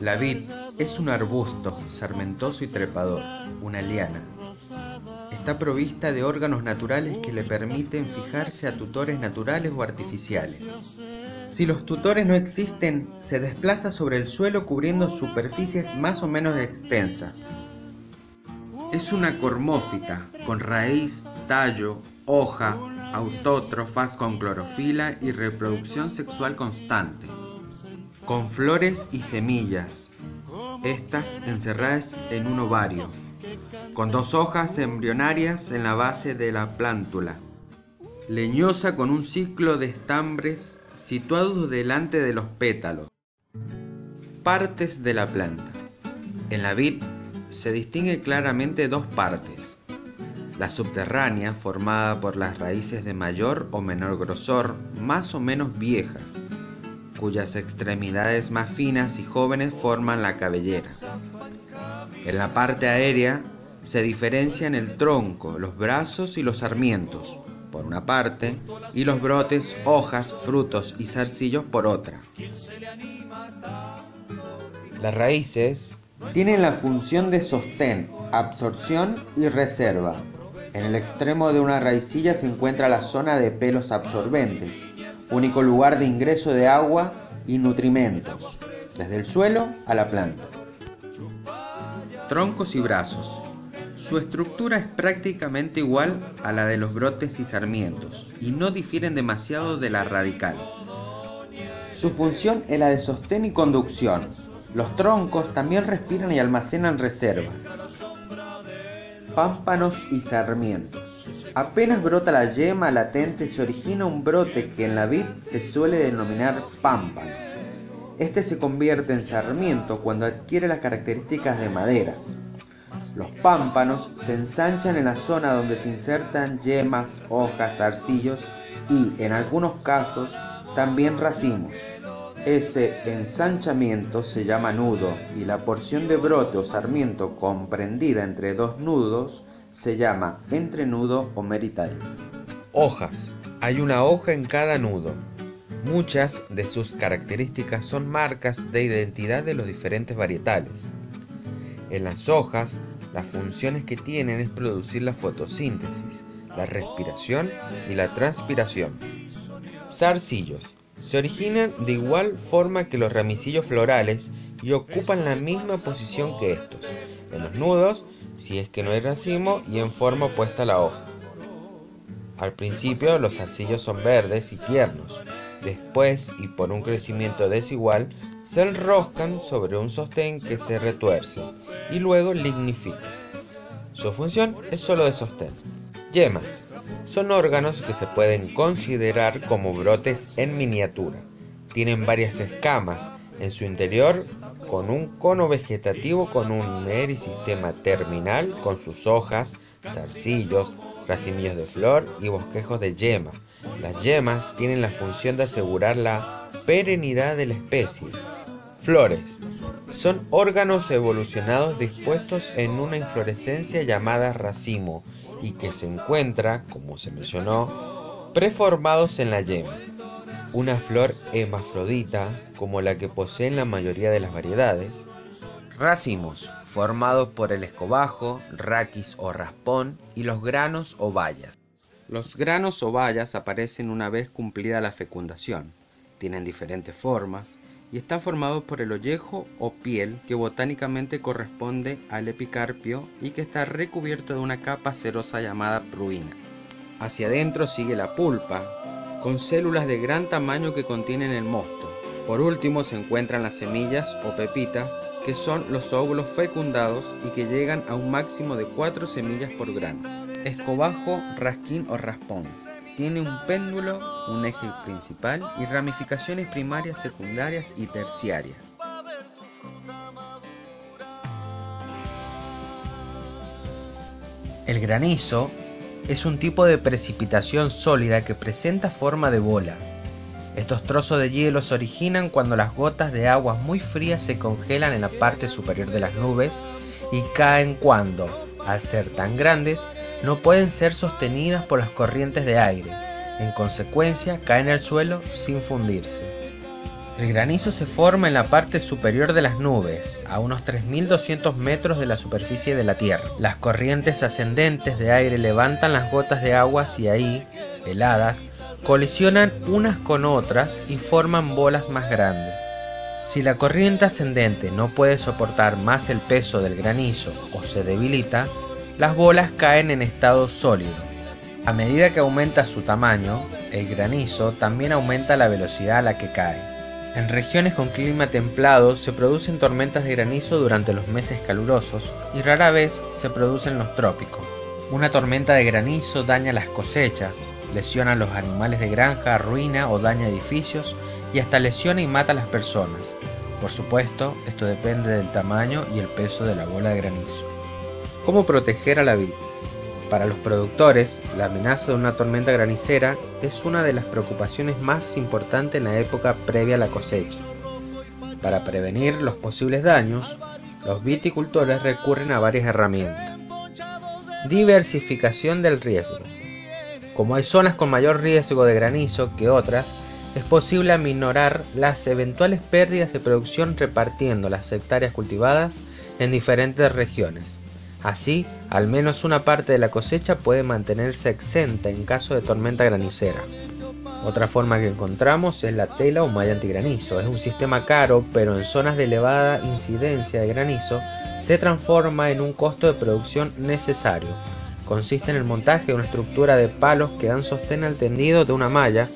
La vid es un arbusto sarmentoso y trepador, una liana. Está provista de órganos naturales que le permiten fijarse a tutores naturales o artificiales. Si los tutores no existen, se desplaza sobre el suelo cubriendo superficies más o menos extensas. Es una cormófita, con raíz, tallo, hoja, autótrofas con clorofila y reproducción sexual constante, con flores y semillas, estas encerradas en un ovario, con 2 hojas embrionarias en la base de la plántula, leñosa con un ciclo de estambres situados delante de los pétalos. Partes de la planta. En la vid se distingue claramente 2 partes. La subterránea, formada por las raíces de mayor o menor grosor, más o menos viejas, cuyas extremidades más finas y jóvenes forman la cabellera. En la parte aérea se diferencian el tronco, los brazos y los sarmientos, por una parte, y los brotes, hojas, frutos y zarcillos por otra. Las raíces tienen la función de sostén, absorción y reserva. En el extremo de una raicilla se encuentra la zona de pelos absorbentes, único lugar de ingreso de agua y nutrimentos, desde el suelo a la planta. Troncos y brazos. Su estructura es prácticamente igual a la de los brotes y sarmientos, y no difieren demasiado de la radical. Su función es la de sostén y conducción. Los troncos también respiran y almacenan reservas. Pámpanos y sarmientos. Apenas brota la yema latente, se origina un brote que en la vid se suele denominar pámpano. Este se convierte en sarmiento cuando adquiere las características de maderas. Los pámpanos se ensanchan en la zona donde se insertan yemas, hojas, zarcillos y, en algunos casos, también racimos. Ese ensanchamiento se llama nudo y la porción de brote o sarmiento comprendida entre 2 nudos se llama entrenudo o merital. Hojas. Hay una hoja en cada nudo. Muchas de sus características son marcas de identidad de los diferentes varietales. En las hojas, las funciones que tienen es producir la fotosíntesis, la respiración y la transpiración. Zarcillos. Se originan de igual forma que los ramicillos florales y ocupan la misma posición que estos, en los nudos, si es que no hay racimo, y en forma opuesta a la hoja. Al principio los zarcillos son verdes y tiernos, después, y por un crecimiento desigual, se enroscan sobre un sostén que se retuerce y luego lignifica. Su función es solo de sostén. Yemas. Son órganos que se pueden considerar como brotes en miniatura. Tienen varias escamas en su interior con un cono vegetativo con un merisistema terminal con sus hojas, zarcillos, racimillos de flor y bosquejos de yema. Las yemas tienen la función de asegurar la perenidad de la especie. Flores. Son órganos evolucionados dispuestos en una inflorescencia llamada racimo y que se encuentra, como se mencionó, preformados en la yema. Una flor hermafrodita, como la que poseen la mayoría de las variedades. Racimos, formados por el escobajo, raquis o raspón y los granos o bayas. Los granos o bayas aparecen una vez cumplida la fecundación. Tienen diferentes formas y están formados por el ollejo o piel que botánicamente corresponde al epicarpio y que está recubierto de una capa cerosa llamada pruina. Hacia adentro sigue la pulpa, con células de gran tamaño que contienen el mosto. Por último se encuentran las semillas o pepitas, que son los óvulos fecundados y que llegan a un máximo de 4 semillas por grano. Escobajo, rasquín o raspón. Tiene un péndulo, un eje principal y ramificaciones primarias, secundarias y terciarias. El granizo es un tipo de precipitación sólida que presenta forma de bola. Estos trozos de hielo se originan cuando las gotas de aguas muy frías se congelan en la parte superior de las nubes y caen cuando, al ser tan grandes, no pueden ser sostenidas por las corrientes de aire. En consecuencia, caen al suelo sin fundirse. El granizo se forma en la parte superior de las nubes, a unos 3.200 metros de la superficie de la Tierra. Las corrientes ascendentes de aire levantan las gotas de agua y ahí, heladas, colisionan unas con otras y forman bolas más grandes. Si la corriente ascendente no puede soportar más el peso del granizo o se debilita, las bolas caen en estado sólido. A medida que aumenta su tamaño, el granizo también aumenta la velocidad a la que cae. En regiones con clima templado se producen tormentas de granizo durante los meses calurosos y rara vez se producen en los trópicos. Una tormenta de granizo daña las cosechas, lesiona a los animales de granja, arruina o daña edificios y hasta lesiona y mata a las personas. Por supuesto, esto depende del tamaño y el peso de la bola de granizo. ¿Cómo proteger a la vid? Para los productores, la amenaza de una tormenta granicera es una de las preocupaciones más importantes en la época previa a la cosecha. Para prevenir los posibles daños, los viticultores recurren a varias herramientas. Diversificación del riesgo. Como hay zonas con mayor riesgo de granizo que otras, es posible aminorar las eventuales pérdidas de producción repartiendo las hectáreas cultivadas en diferentes regiones. Así, al menos una parte de la cosecha puede mantenerse exenta en caso de tormenta granicera. Otra forma que encontramos es la tela o malla antigranizo. Es un sistema caro, pero en zonas de elevada incidencia de granizo se transforma en un costo de producción necesario. Consiste en el montaje de una estructura de palos que dan sostén al tendido de una malla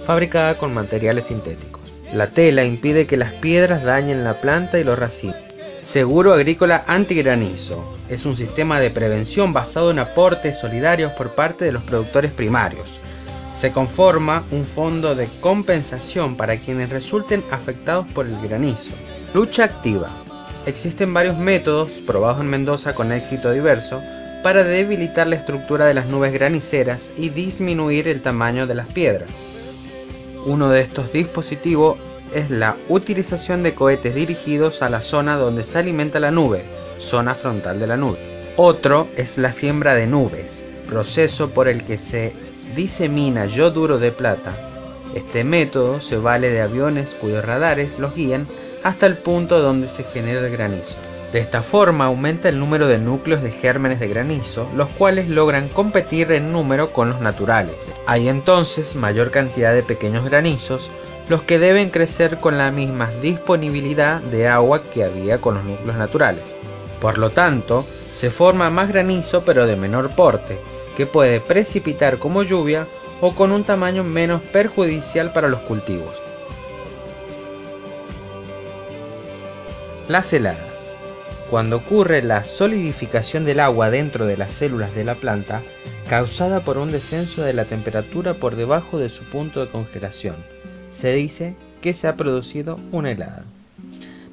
fabricada con materiales sintéticos. La tela impide que las piedras dañen la planta y los racimos. Seguro agrícola antigranizo. Es un sistema de prevención basado en aportes solidarios por parte de los productores primarios. Se conforma un fondo de compensación para quienes resulten afectados por el granizo. Lucha activa. Existen varios métodos, probados en Mendoza con éxito diverso, para debilitar la estructura de las nubes graniceras y disminuir el tamaño de las piedras. Uno de estos dispositivos es la utilización de cohetes dirigidos a la zona donde se alimenta la nube, zona frontal de la nube. Otro es la siembra de nubes, proceso por el que se disemina yoduro de plata. Este método se vale de aviones cuyos radares los guían hasta el punto donde se genera el granizo. De esta forma aumenta el número de núcleos de gérmenes de granizo, los cuales logran competir en número con los naturales. Hay entonces mayor cantidad de pequeños granizos, los que deben crecer con la misma disponibilidad de agua que había con los núcleos naturales. Por lo tanto, se forma más granizo pero de menor porte, que puede precipitar como lluvia o con un tamaño menos perjudicial para los cultivos. Las heladas. Cuando ocurre la solidificación del agua dentro de las células de la planta, causada por un descenso de la temperatura por debajo de su punto de congelación, se dice que se ha producido una helada.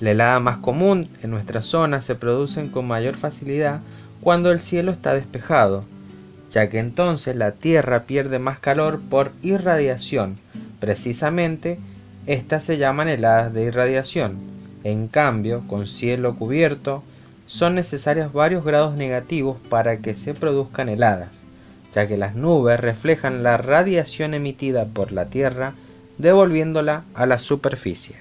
La helada más común en nuestra zona se produce con mayor facilidad cuando el cielo está despejado, ya que entonces la tierra pierde más calor por irradiación. Precisamente, estas se llaman heladas de irradiación. En cambio, con cielo cubierto, son necesarios varios grados negativos para que se produzcan heladas, ya que las nubes reflejan la radiación emitida por la tierra devolviéndola a la superficie.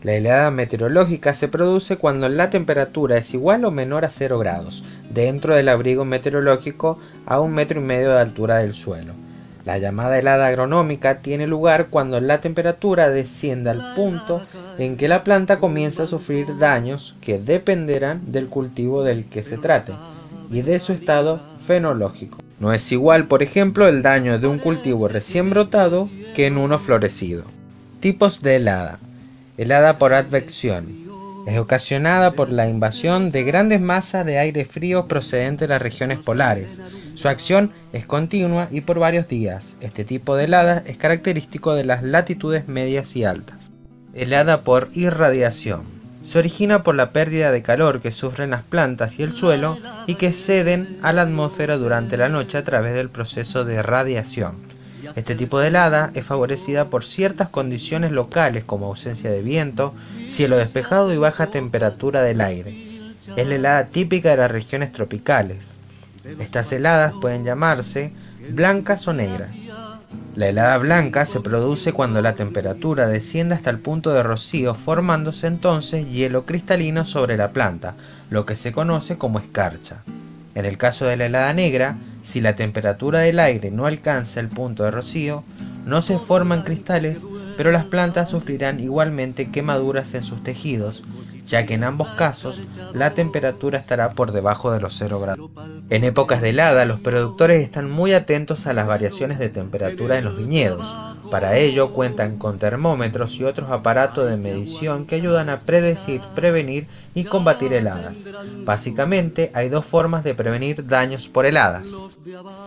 La helada meteorológica se produce cuando la temperatura es igual o menor a 0 grados, dentro del abrigo meteorológico a 1,5 metros de altura del suelo. La llamada helada agronómica tiene lugar cuando la temperatura desciende al punto en que la planta comienza a sufrir daños que dependerán del cultivo del que se trate y de su estado fenológico. No es igual, por ejemplo, el daño de un cultivo recién brotado que en uno florecido. Tipos de helada. Helada por advección. Es ocasionada por la invasión de grandes masas de aire frío procedentes de las regiones polares. Su acción es continua y por varios días. Este tipo de helada es característico de las latitudes medias y altas. Helada por irradiación. Se origina por la pérdida de calor que sufren las plantas y el suelo y que ceden a la atmósfera durante la noche a través del proceso de radiación. Este tipo de helada es favorecida por ciertas condiciones locales como ausencia de viento, cielo despejado y baja temperatura del aire. Es la helada típica de las regiones tropicales. Estas heladas pueden llamarse blancas o negras. La helada blanca se produce cuando la temperatura desciende hasta el punto de rocío, formándose entonces hielo cristalino sobre la planta, lo que se conoce como escarcha. En el caso de la helada negra, si la temperatura del aire no alcanza el punto de rocío, no se forman cristales, pero las plantas sufrirán igualmente quemaduras en sus tejidos, ya que en ambos casos la temperatura estará por debajo de los 0 grados. En épocas de helada, los productores están muy atentos a las variaciones de temperatura en los viñedos. Para ello cuentan con termómetros y otros aparatos de medición que ayudan a predecir, prevenir y combatir heladas. Básicamente hay dos formas de prevenir daños por heladas.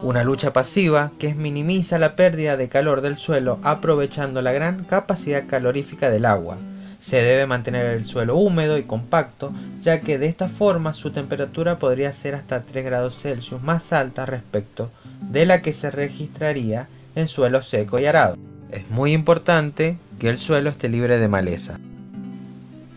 Una lucha pasiva, que minimiza la pérdida de calor del suelo aprovechando la gran capacidad calorífica del agua. Se debe mantener el suelo húmedo y compacto, ya que de esta forma su temperatura podría ser hasta 3 grados Celsius más alta respecto de la que se registraría en suelo seco y arado. Es muy importante que el suelo esté libre de maleza.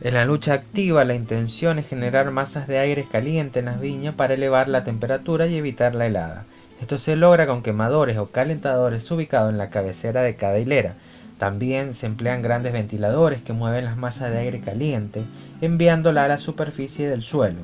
En la lucha activa, la intención es generar masas de aire caliente en las viñas para elevar la temperatura y evitar la helada. Esto se logra con quemadores o calentadores ubicados en la cabecera de cada hilera. También se emplean grandes ventiladores que mueven las masas de aire caliente, enviándola a la superficie del suelo.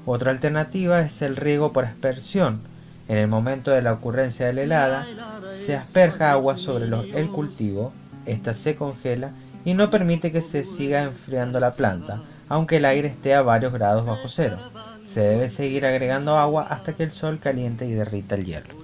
Otra alternativa es el riego por aspersión. En el momento de la ocurrencia de la helada, se asperja agua sobre el cultivo, esta se congela y no permite que se siga enfriando la planta, aunque el aire esté a varios grados bajo cero. Se debe seguir agregando agua hasta que el sol caliente y derrita el hielo.